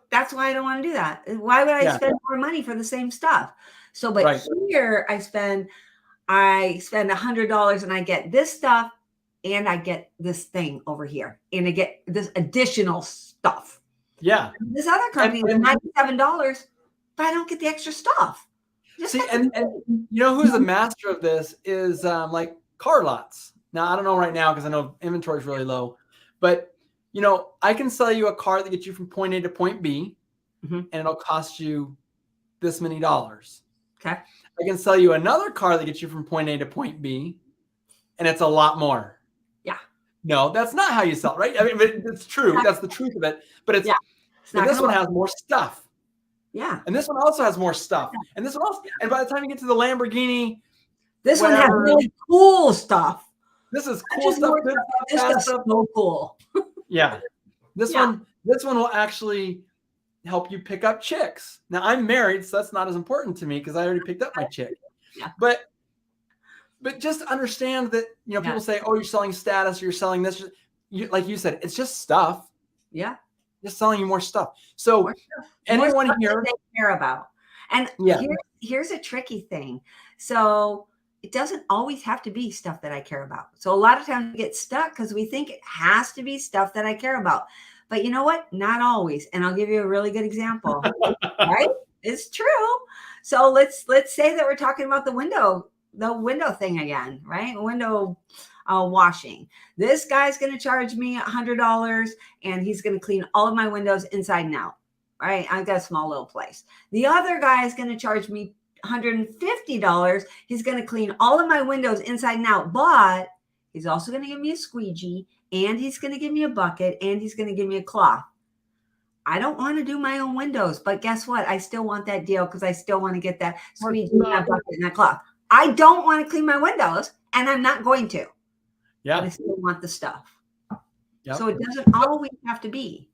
S1: that's why I don't want to do that. Why would I spend more money for the same stuff? So, but here I spend $100 and I get this stuff and I get this thing over here and I get this additional stuff.
S2: Yeah.
S1: This other company is $97, but I don't get the extra stuff.
S2: See, and you know who's the master of this is like car lots. Now, I don't know right now because I know inventory is really low, but you know, I can sell you a car that gets you from point A to point B, and it'll cost you this many dollars.
S1: Okay.
S2: I can sell you another car that gets you from point A to point B, and it's a lot more.
S1: Yeah.
S2: No, that's not how you sell, right? I mean, but it's true. That's the truth of it. But it's but this one has more stuff.
S1: Yeah.
S2: And this one also has more stuff. And this one also, and by the time you get to the Lamborghini,
S1: this one has really cool stuff.
S2: This is cool stuff.
S1: This stuff's so cool.
S2: Yeah. This one will actually help you pick up chicks. Now I'm married, so that's not as important to me because I already picked up my chick.
S1: Yeah.
S2: But just understand that, you know, people say, oh, you're selling status or you're selling this. Like you said, it's just stuff.
S1: Yeah.
S2: Just selling you more stuff. So anyone here
S1: they care about. And here's a tricky thing. So it doesn't always have to be stuff that I care about. So a lot of times we get stuck because we think it has to be stuff that I care about. But you know what? Not always. And I'll give you a really good example. Right? It's true. So let's say that we're talking about the window thing again, right? Window washing. This guy's going to charge me $100 and he's going to clean all of my windows inside and out, right? I've got a small little place. The other guy is going to charge me $150. He's going to clean all of my windows inside and out, but he's also going to give me a squeegee and he's going to give me a bucket and he's going to give me a cloth. I don't want to do my own windows, but guess what? I still want that deal because I still want to get that squeegee, that bucket, and that cloth. I don't want to clean my windows and I'm not going to.
S2: Yeah.
S1: But I still want the stuff.
S2: Yep.
S1: So it doesn't always have to be.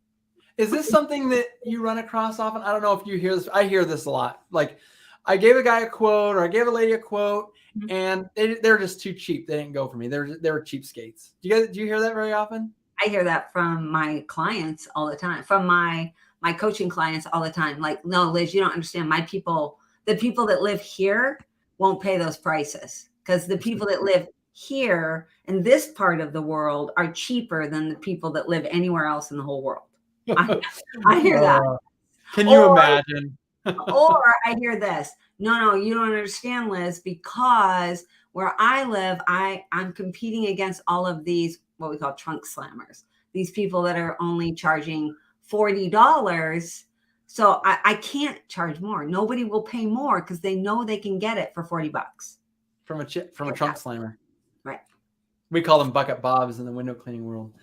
S2: Is this something that you run across often? I don't know if you hear this. I hear this a lot. Like I gave a guy a quote or I gave a lady a quote and they're just too cheap. They didn't go for me. They were cheapskates. Do you hear that very often?
S1: I hear that from my clients all the time, from my coaching clients all the time. Like, no, Liz, you don't understand. The people that live here won't pay those prices because the people that live here in this part of the world are cheaper than the people that live anywhere else in the whole world. I hear that.
S2: Can you imagine?
S1: Or I hear this. No, you don't understand, Liz, because where I live, I'm competing against all of these, what we call trunk slammers. These people that are only charging $40. So I can't charge more. Nobody will pay more because they know they can get it for $40
S2: from a trunk slammer.
S1: Right.
S2: We call them bucket bobs in the window cleaning world.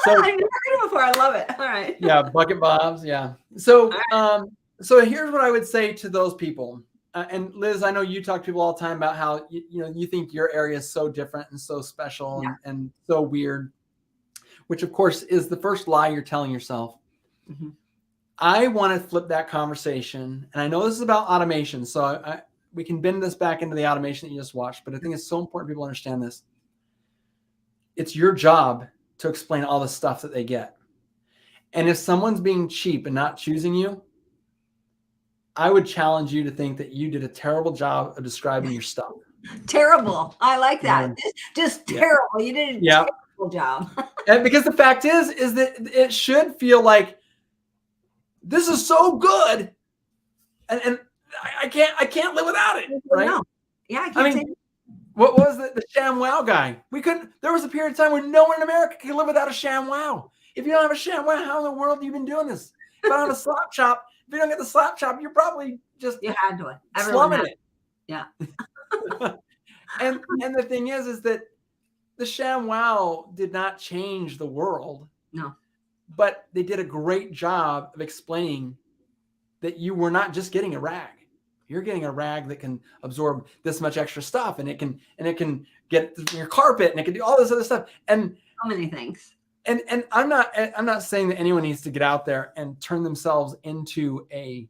S1: So I've never heard it before. I love it. All right.
S2: Yeah, bucket bobs. Yeah. So so here's what I would say to those people. And Liz, I know you talk to people all the time about how you think your area is so different and so special and so weird, which of course is the first lie you're telling yourself. Mm-hmm. I want to flip that conversation, and I know this is about automation, so we can bend this back into the automation that you just watched, but I think it's so important people understand this. It's your job to explain all the stuff that they get. And if someone's being cheap and not choosing you, I would challenge you to think that you did a terrible job of describing your stuff.
S1: Terrible. I like that. Just terrible. You did a terrible job.
S2: And because the fact is that it should feel like this is so good, and I can't live without it, right?
S1: No. Yeah, I can't say
S2: What was the ShamWow guy? There was a period of time when no one in America could live without a ShamWow. If you don't have a ShamWow, how in the world have you been doing this? If I don't have a slap chop, if you don't get the slap chop, you're probably just
S1: You had to.
S2: slumming it.
S1: Yeah.
S2: and the thing is that the ShamWow did not change the world.
S1: No.
S2: But they did a great job of explaining that you were not just getting a rag. You're getting a rag that can absorb this much extra stuff, and it can get your carpet, and it can do all this other stuff, and
S1: so many things.
S2: And I'm not saying that anyone needs to get out there and turn themselves into a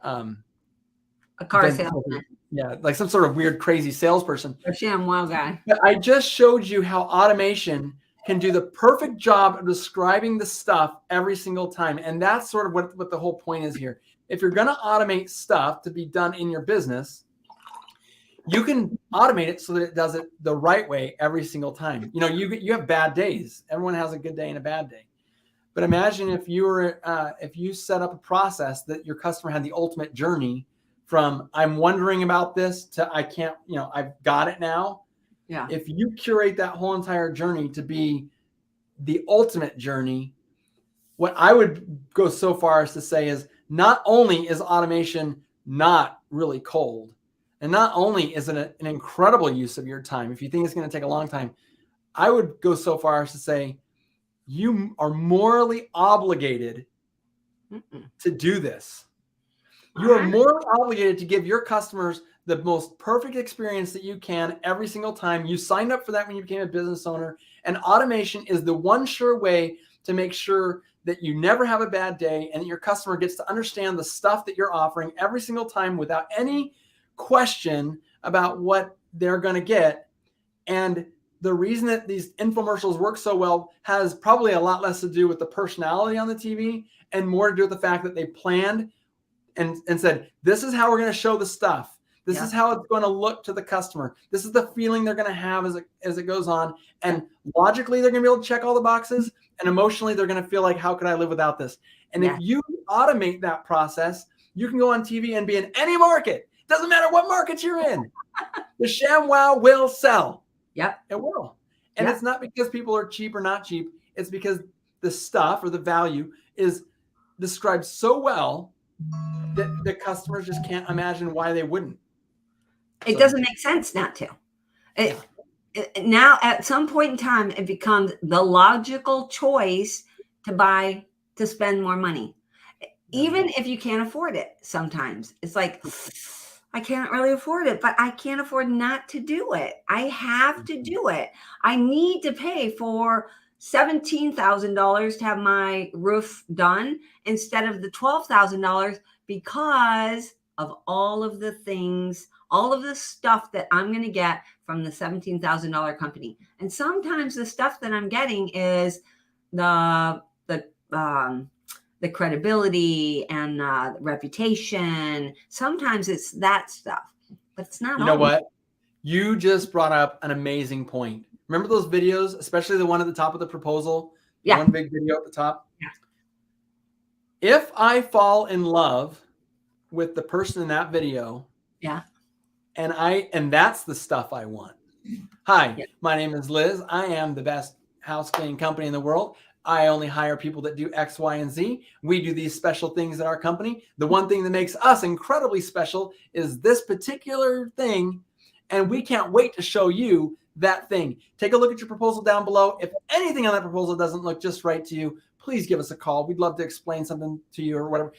S1: car salesman.
S2: Yeah, like some sort of weird, crazy salesperson.
S1: A ShamWow guy.
S2: But I just showed you how automation can do the perfect job of describing the stuff every single time. And that's sort of what the whole point is here. If you're going to automate stuff to be done in your business, you can automate it so that it does it the right way every single time. You know, you have bad days. Everyone has a good day and a bad day. But imagine if you set up a process that your customer had the ultimate journey from I'm wondering about this to I can't, I've got it now.
S1: Yeah.
S2: If you curate that whole entire journey to be the ultimate journey, what I would go so far as to say is not only is automation not really cold, and not only is it an incredible use of your time, if you think it's going to take a long time, I would go so far as to say you are morally obligated to do this. You are morally obligated to give your customers the most perfect experience that you can every single time. You signed up for that when you became a business owner, and automation is the one sure way to make sure that you never have a bad day and that your customer gets to understand the stuff that you're offering every single time without any question about what they're going to get. And the reason that these infomercials work so well has probably a lot less to do with the personality on the TV and more to do with the fact that they planned and said, this is how we're going to show the stuff. This is how it's going to look to the customer. This is the feeling they're going to have as it goes on. And logically, they're going to be able to check all the boxes. And emotionally, they're going to feel like, how could I live without this? And if you automate that process, you can go on TV and be in any market. Doesn't matter what market you're in. The ShamWow will sell. Yep. It will. And it's not because people are cheap or not cheap. It's because the stuff or the value is described so well that the customers just can't imagine why they wouldn't.
S1: It doesn't make sense not to. Now, at some point in time, it becomes the logical choice to spend more money. Even if you can't afford it, sometimes it's like, I can't really afford it, but I can't afford not to do it. I have to do it. I need to pay for $17,000 to have my roof done instead of the $12,000 because of all of the things, all of the stuff that I'm going to get from the $17,000 company. And sometimes the stuff that I'm getting is the credibility and the reputation. Sometimes it's that stuff, but it's not.
S2: You know what? You just brought up an amazing point. Remember those videos, especially the one at the top of the proposal?
S1: Yeah.
S2: One big video at the top.
S1: Yeah.
S2: If I fall in love with the person in that video, and that's the stuff I want. Hi, my name is Liz. I am the best house cleaning company in the world. I only hire people that do X, Y, and Z. We do these special things at our company. The one thing that makes us incredibly special is this particular thing, and we can't wait to show you that thing. Take a look at your proposal down below. If anything on that proposal doesn't look just right to you, please give us a call. We'd love to explain something to you or whatever,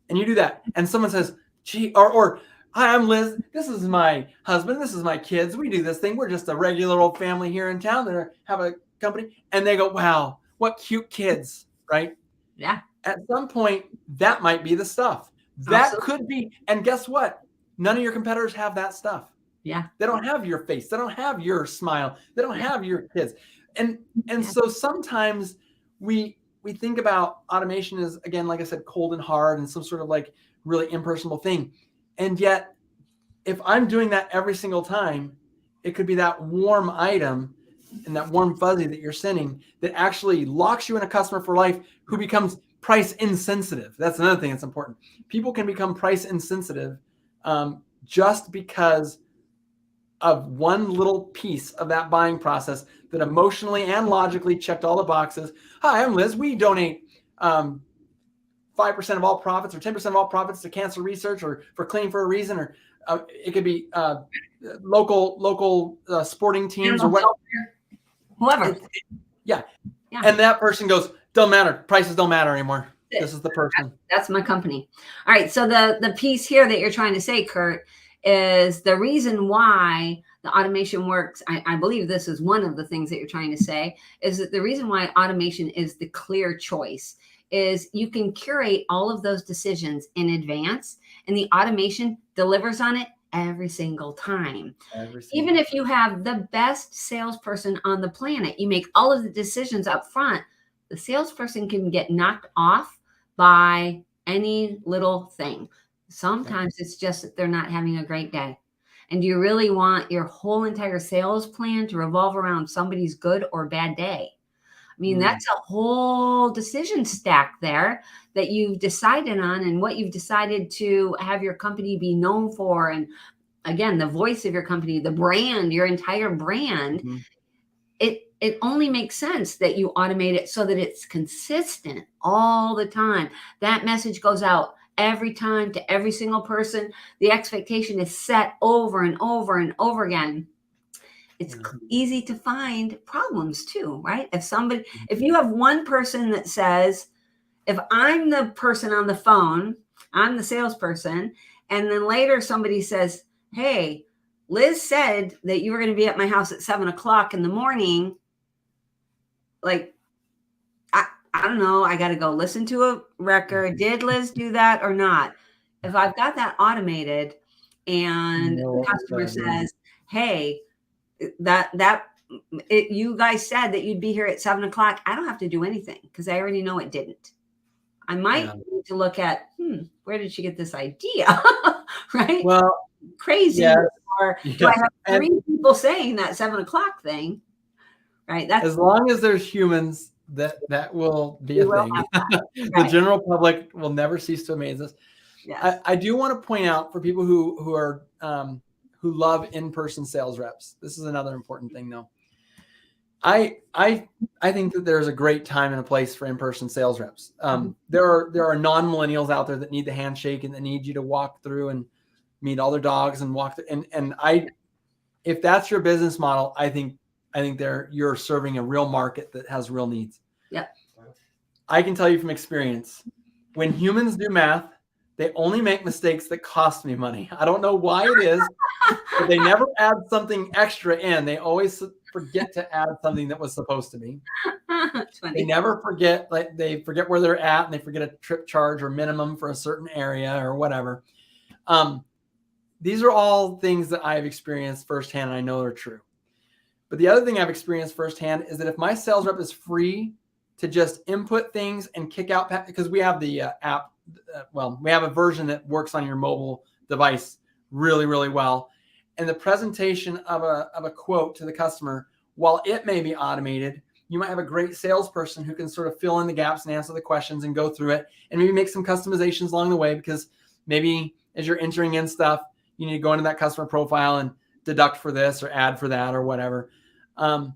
S2: and you do that. And someone says, gee, or hi, I'm Liz. This is my husband. This is my kids. We do this thing. We're just a regular old family here in town that have a company. And they go, wow, what cute kids, right?
S1: Yeah.
S2: At some point, that might be the stuff. That could be. And guess what? None of your competitors have that stuff.
S1: Yeah.
S2: They don't have your face. They don't have your smile. They don't have your kids. And so sometimes we think about automation as, again, like I said, cold and hard and some sort of like really impersonal thing. And yet, if I'm doing that every single time, it could be that warm item and that warm fuzzy that you're sending that actually locks you in a customer for life who becomes price insensitive. That's another thing that's important. People can become price insensitive just because of one little piece of that buying process that emotionally and logically checked all the boxes. Hi, I'm Liz. We donate 5% of all profits or 10% of all profits to cancer research or for Clean for a Reason, or it could be local sporting teams or what.
S1: Whoever.
S2: Yeah. And that person goes, don't matter. Prices don't matter anymore. This is the person.
S1: That's my company. All right. So the piece here that you're trying to say, Curt, is the reason why the automation works. I believe this is one of the things that you're trying to say, is that the reason why automation is the clear choice is you can curate all of those decisions in advance, and the automation delivers on it every single time. Even if you have the best salesperson on the planet, you make all of the decisions up front, the salesperson can get knocked off by any little thing. Sometimes it's just that they're not having a great day. And do you really want your whole entire sales plan to revolve around somebody's good or bad day? I mean, that's a whole decision stack there that you've decided on, and what you've decided to have your company be known for. And again, the voice of your company, the brand, your entire brand, it only makes sense that you automate it so that it's consistent all the time. That message goes out every time to every single person. The expectation is set over and over and over again. It's easy to find problems too, right? If you have one person that says, if I'm the person on the phone, I'm the salesperson, and then later somebody says, hey, Liz said that you were going to be at my house at 7:00 in the morning. Like, I don't know. I got to go listen to a record. Did Liz do that or not? If I've got that automated and the customer says, hey, you guys said that you'd be here at 7:00, I don't have to do anything because I already know it didn't. I might need to look at, where did she get this idea? Right?
S2: Well,
S1: crazy. Yeah. Or do I have 3 people saying that 7:00 thing? Right. That's
S2: as long as there's humans, that will be a thing. The general public will never cease to amaze us. Yes. I do want to point out for people who are who love in-person sales reps. This is another important thing, though. I think that there's a great time and a place for in-person sales reps. There are non-millennials out there that need the handshake and that need you to walk through and meet all their dogs and walk through. If that's your business model, I think you're serving a real market that has real needs.
S1: Yeah.
S2: I can tell you from experience, when humans do math, they only make mistakes that cost me money. I don't know why it is, but they never add something extra in. They always forget to add something that was supposed to be. They never forget, like they forget where they're at and they forget a trip charge or minimum for a certain area or whatever. These are all things that I've experienced firsthand and I know are true. But the other thing I've experienced firsthand is that if my sales rep is free to just input things and kick out, because we have the app, we have a version that works on your mobile device really, really well. And the presentation of a quote to the customer, while it may be automated, you might have a great salesperson who can sort of fill in the gaps and answer the questions and go through it and maybe make some customizations along the way, because maybe as you're entering in stuff, you need to go into that customer profile and deduct for this or add for that or whatever. I'm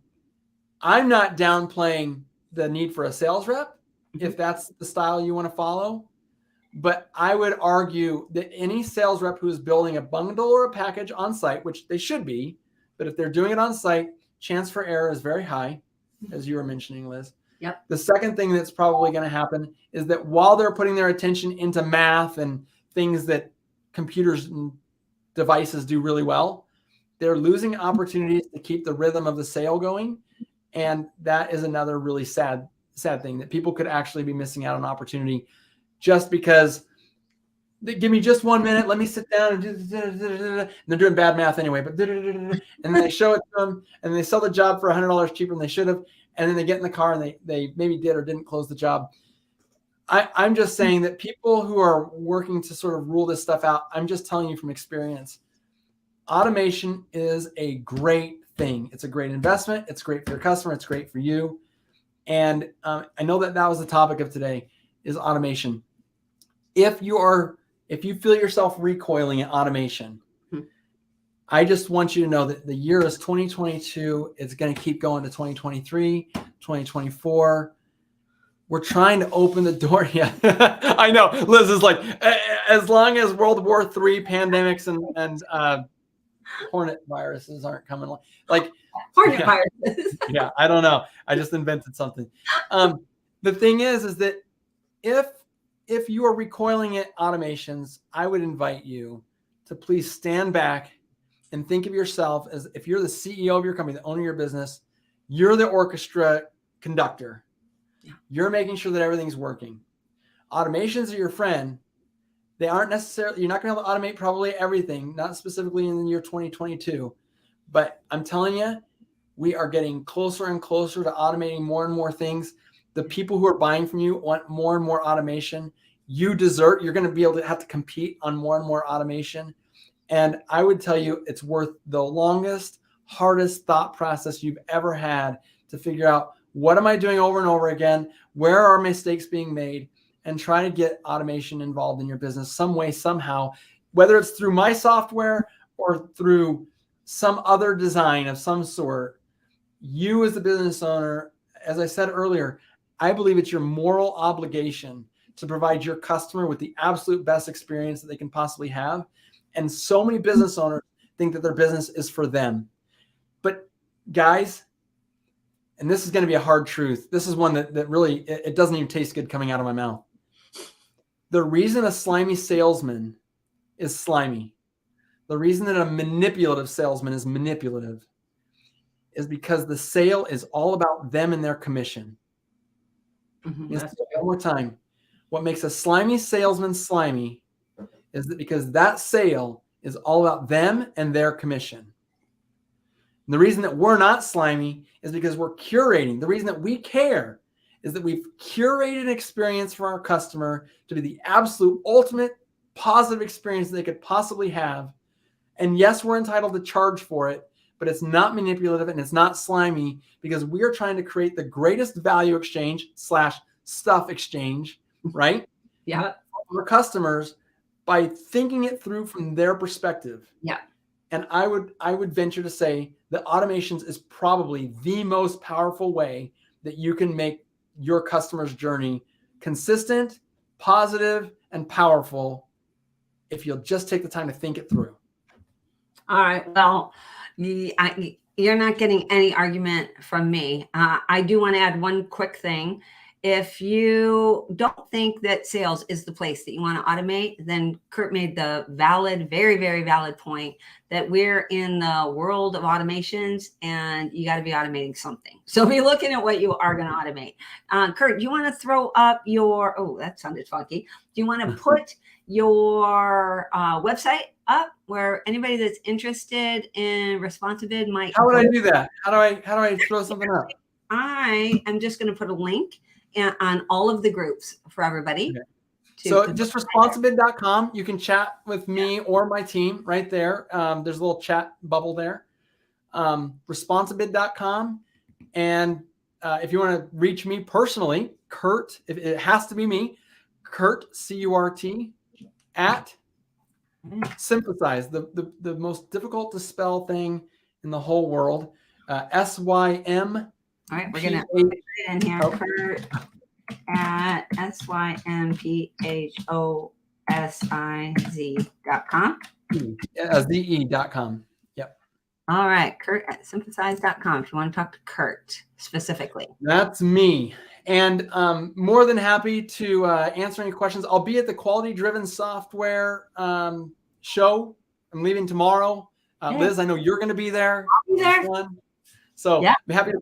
S2: not downplaying the need for a sales rep if that's the style you want to follow. But I would argue that any sales rep who is building a bundle or a package on site, which they should be, but if they're doing it on site, chance for error is very high, as you were mentioning, Liz.
S1: Yep.
S2: The second thing that's probably going to happen is that while they're putting their attention into math and things that computers and devices do really well, they're losing opportunities to keep the rhythm of the sale going. And that is another really sad thing, that people could actually be missing out on opportunity just because they give me just 1 minute, let me sit down and and they're doing bad math anyway, but and then they show it to them and they sell the job for $100 cheaper than they should have. And then they get in the car and they maybe did or didn't close the job. I'm just saying that people who are working to sort of rule this stuff out, I'm just telling you from experience, automation is a great thing. It's a great investment. It's great for your customer. It's great for you. And I know that was the topic of today, is automation. If you feel yourself recoiling at automation, I just want you to know that the year is 2022. It's going to keep going to 2023, 2024. We're trying to open the door. Yeah, I know. Liz is like, as long as World War III pandemics and hornet viruses aren't coming. Like
S1: Hornet viruses.
S2: Yeah, I don't know. I just invented something. The thing is that if you are recoiling at automations, I would invite you to please stand back and think of yourself as if you're the CEO of your company, the owner of your business, you're the orchestra conductor. Yeah. You're making sure that everything's working. Automations are your friend. They aren't necessarily, you're not going to be able to automate probably everything, not specifically in the year 2022. But I'm telling you, we are getting closer and closer to automating more and more things. The people who are buying from you want more and more automation. You're going to be able to have to compete on more and more automation. And I would tell you, it's worth the longest, hardest thought process you've ever had to figure out, what am I doing over and over again? Where are mistakes being made? And try to get automation involved in your business some way, somehow, whether it's through my software or through some other design of some sort. You as the business owner, as I said earlier, I believe it's your moral obligation to provide your customer with the absolute best experience that they can possibly have. And so many business owners think that their business is for them. But guys, and this is going to be a hard truth. This is one that really, it doesn't even taste good coming out of my mouth. The reason a slimy salesman is slimy, the reason that a manipulative salesman is manipulative, is because the sale is all about them and their commission. Mm-hmm. One more time. What makes a slimy salesman slimy is that because that sale is all about them and their commission. And the reason that we're not slimy is because we're curating. The reason that we care is that we've curated an experience for our customer to be the absolute ultimate positive experience they could possibly have. And yes, we're entitled to charge for it, but it's not manipulative and it's not slimy, because we are trying to create the greatest value exchange / stuff exchange, right?
S1: Yeah.
S2: For customers, by thinking it through from their perspective.
S1: Yeah.
S2: And I would venture to say that automations is probably the most powerful way that you can make your customer's journey consistent, positive, and powerful if you'll just take the time to think it through.
S1: All right. Well, you're not getting any argument from me. I do want to add one quick thing. If you don't think that sales is the place that you want to automate, then Curt made the valid, very, very valid point that we're in the world of automations and you got to be automating something. So be looking at what you are going to automate. Curt, do you want to throw up your, oh, that sounded funky. Do you want to put your website up where anybody that's interested in Responsibid might?
S2: How would I do that? How do I throw something up?
S1: I am just going to put a link on all of the groups for everybody.
S2: Okay. So just responsibid.com. You can chat with me or my team right there. There's a little chat bubble there. Responsibid.com. And if you want to reach me personally, Curt, if it has to be me, Curt, C-U-R-T, at Synthesize, the most difficult to spell thing in the whole world. S-Y-M.
S1: All right, we're going to put it in here. Curt at symphoziz.com.
S2: ZE.com. Yep.
S1: All right, Curt at synthesize.com if you want to talk to Curt specifically.
S2: That's me. And more than happy to answer any questions. I'll be at the Quality Driven Software show. I'm leaving tomorrow. Liz, I know you're going to be there.
S1: I'll be there.
S2: So yeah. I'm happy to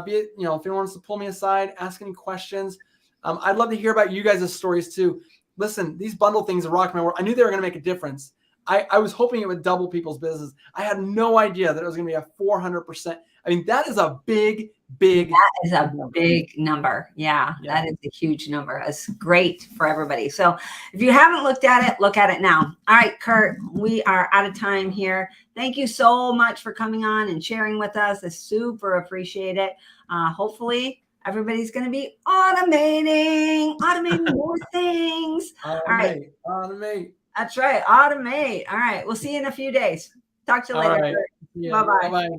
S2: if anyone wants to pull me aside, ask any questions. I'd love to hear about you guys' stories too. Listen, these bundle things are rocking my world. I knew they were going to make a difference. I was hoping it would double people's business. I had no idea that it was going to be a 400%. I mean, that is a big
S1: That is a big number. Yeah, that is a huge number. That's great for everybody. So if you haven't looked at it, look at it now. All right, Curt, we are out of time here. Thank you so much for coming on and sharing with us. I super appreciate it. Hopefully everybody's going to be automating more things.
S2: Automate.
S1: All right. Automate. That's right. Automate. All right. We'll see you in a few days. Talk to you
S2: All
S1: later.
S2: right.
S1: Bye-bye.
S2: Bye-bye.